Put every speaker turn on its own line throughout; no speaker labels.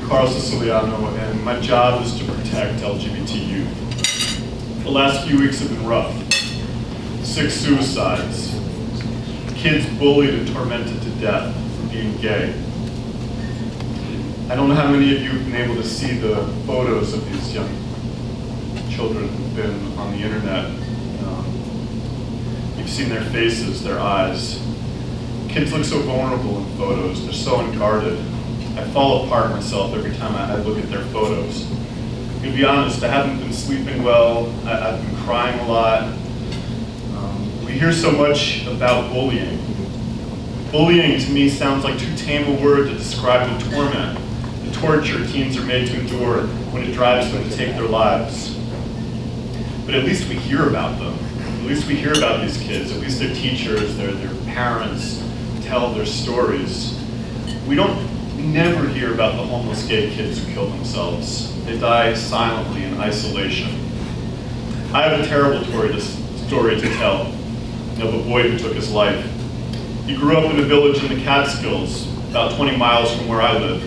Siciliano, and my job is to protect LGBT youth. The last few weeks have been rough. 6 suicides, kids bullied and tormented to death for being gay. I don't know how many of you have been able to see the photos of these young children who've been on the internet. You've seen their faces, their eyes. Kids look so vulnerable in photos, they're so unguarded. I fall apart myself every time I look at their photos. To be honest, I haven't been sleeping well, I've been crying a lot. We hear so much about bullying. Bullying to me sounds like too tame a word to describe the torment, the torture teens are made to endure when it drives them to take their lives. But at least we hear about them. At least we hear about these kids. At least their teachers, their parents tell their stories. We never hear about the homeless gay kids who kill themselves. They die silently in isolation. I have a terrible story to tell of a boy who took his life. He grew up in a village in the Catskills, about 20 miles from where I live.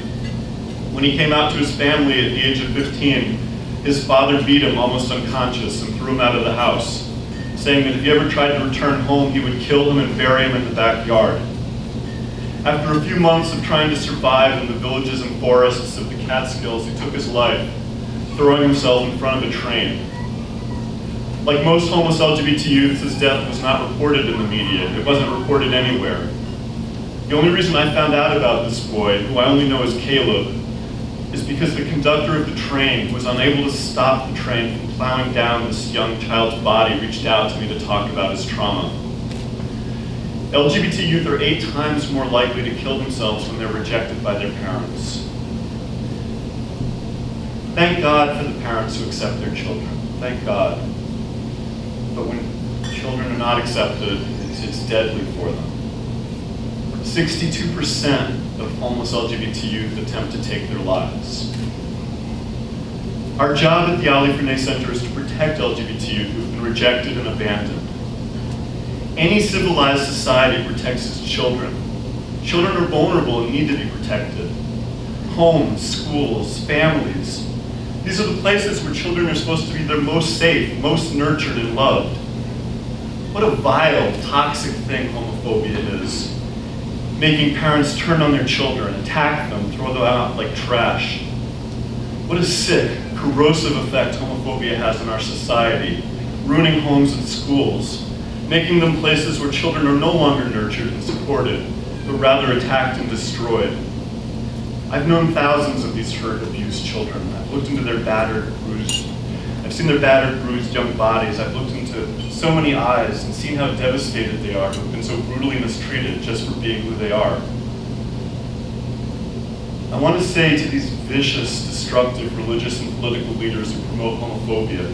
When he came out to his family at the age of 15, his father beat him almost unconscious and threw him out of the house, saying that if he ever tried to return home, he would kill him and bury him in the backyard. After a few months of trying to survive in the villages and forests of the Catskills, he took his life, throwing himself in front of a train. Like most homeless LGBT youths, his death was not reported in the media. It wasn't reported anywhere. The only reason I found out about this boy, who I only know as Caleb, is because the conductor of the train was unable to stop the train from plowing down this young child's body, reached out to me to talk about his trauma. LGBT youth are 8 times more likely to kill themselves when they're rejected by their parents. Thank God for the parents who accept their children. Thank God. But when children are not accepted, it's deadly for them. 62% of homeless LGBT youth attempt to take their lives. Our job at the Ali Frenay Center is to protect LGBT youth who have been rejected and abandoned. Any civilized society protects its children. Children are vulnerable and need to be protected. Homes, schools, families. These are the places where children are supposed to be their most safe, most nurtured and loved. What a vile, toxic thing homophobia is. Making parents turn on their children, attack them, throw them out like trash. What a sick, corrosive effect homophobia has on our society, ruining homes and schools, making them places where children are no longer nurtured and supported, but rather attacked and destroyed. I've known thousands of these hurt, abused children. I've looked into their battered, bruised, I've seen their battered, bruised young bodies. I've looked into so many eyes and seen how devastated they are, who've been so brutally mistreated just for being who they are. I want to say to these vicious, destructive religious and political leaders who promote homophobia,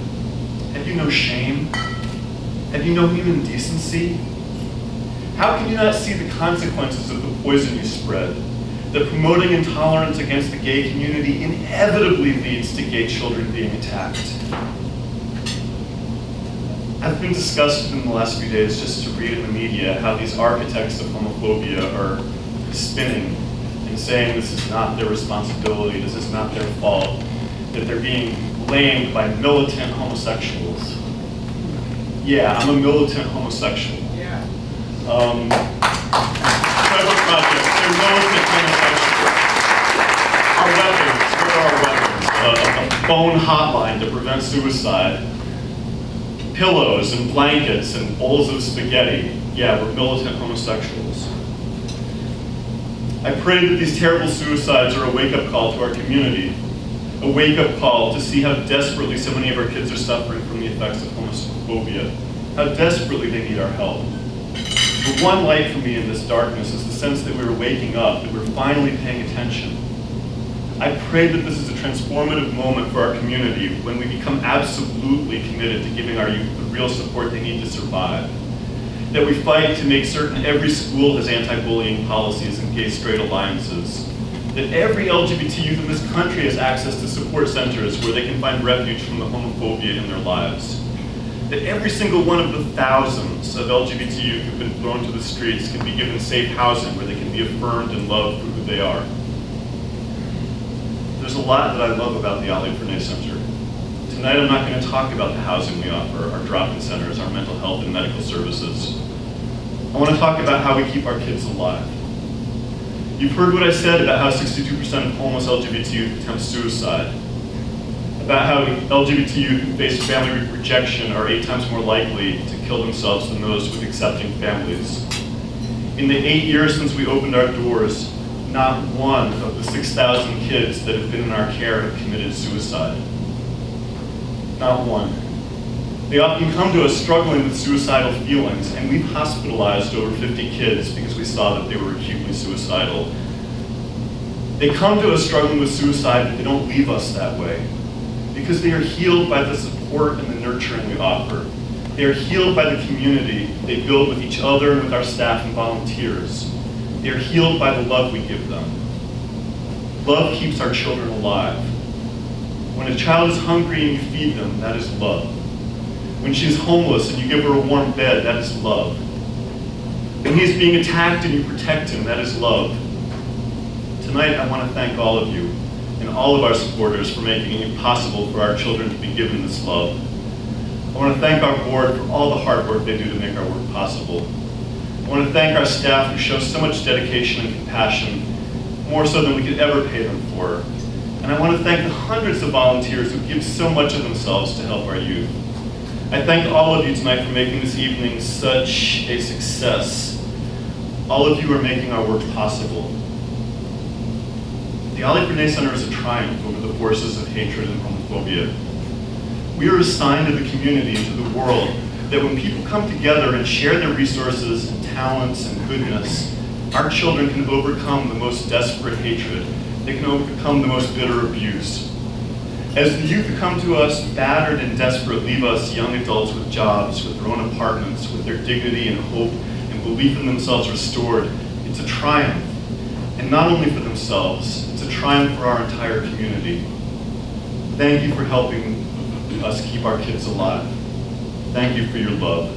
have you no shame? Have you no human decency? How can you not see the consequences of the poison you spread? That promoting intolerance against the gay community inevitably leads to gay children being attacked. I've been disgusted in the last few days just to read in the media how these architects of homophobia are spinning and saying this is not their responsibility, this is not their fault, that they're being blamed by militant homosexuals. Yeah, I'm a militant homosexual.
Yeah.
Trevor Project, they're militant homosexuals. Our weapons, what are our weapons? A phone hotline to prevent suicide. Pillows and blankets and bowls of spaghetti. Yeah, we're militant homosexuals. I pray that these terrible suicides are a wake-up call to our community. A wake-up call to see how desperately so many of our kids are suffering from the effects of homophobia. How desperately they need our help. The one light for me in this darkness is the sense that we are waking up, that we're finally paying attention. I pray that this is a transformative moment for our community when we become absolutely committed to giving our youth the real support they need to survive. That we fight to make certain every school has anti-bullying policies and gay-straight alliances. That every LGBT youth in this country has access to support centers where they can find refuge from the homophobia in their lives. That every single one of the thousands of LGBT youth who've been thrown to the streets can be given safe housing where they can be affirmed and loved for who they are. There's a lot that I love about the Ali Fernay Center. Tonight I'm not going to talk about the housing we offer, our drop-in centers, our mental health and medical services. I want to talk about how we keep our kids alive. You've heard what I said about how 62% of homeless LGBT youth attempt suicide, about how LGBT youth who face family rejection are 8 times more likely to kill themselves than those with accepting families. In the 8 years since we opened our doors, not one of the 6,000 kids that have been in our care have committed suicide. Not one. They often come to us struggling with suicidal feelings, and we've hospitalized over 50 kids because we saw that they were acutely suicidal. They come to us struggling with suicide, but they don't leave us that way, because they are healed by the support and the nurturing we offer. They are healed by the community they build with each other and with our staff and volunteers. They are healed by the love we give them. Love keeps our children alive. When a child is hungry and you feed them, that is love. When she's homeless and you give her a warm bed, that is love. When he's being attacked and you protect him, that is love. Tonight, I want to thank all of you and all of our supporters for making it possible for our children to be given this love. I want to thank our board for all the hard work they do to make our work possible. I want to thank our staff who show so much dedication and compassion, more so than we could ever pay them for. And I want to thank the hundreds of volunteers who give so much of themselves to help our youth. I thank all of you tonight for making this evening such a success. All of you are making our work possible. The Ali Fernay Center is a triumph over the forces of hatred and homophobia. We are a sign to the community and to the world that when people come together and share their resources and talents and goodness, our children can overcome the most desperate hatred. They can overcome the most bitter abuse. As the youth who come to us battered and desperate leave us young adults with jobs, with their own apartments, with their dignity and hope and belief in themselves restored, it's a triumph. And not only for themselves, it's a triumph for our entire community. Thank you for helping us keep our kids alive. Thank you for your love.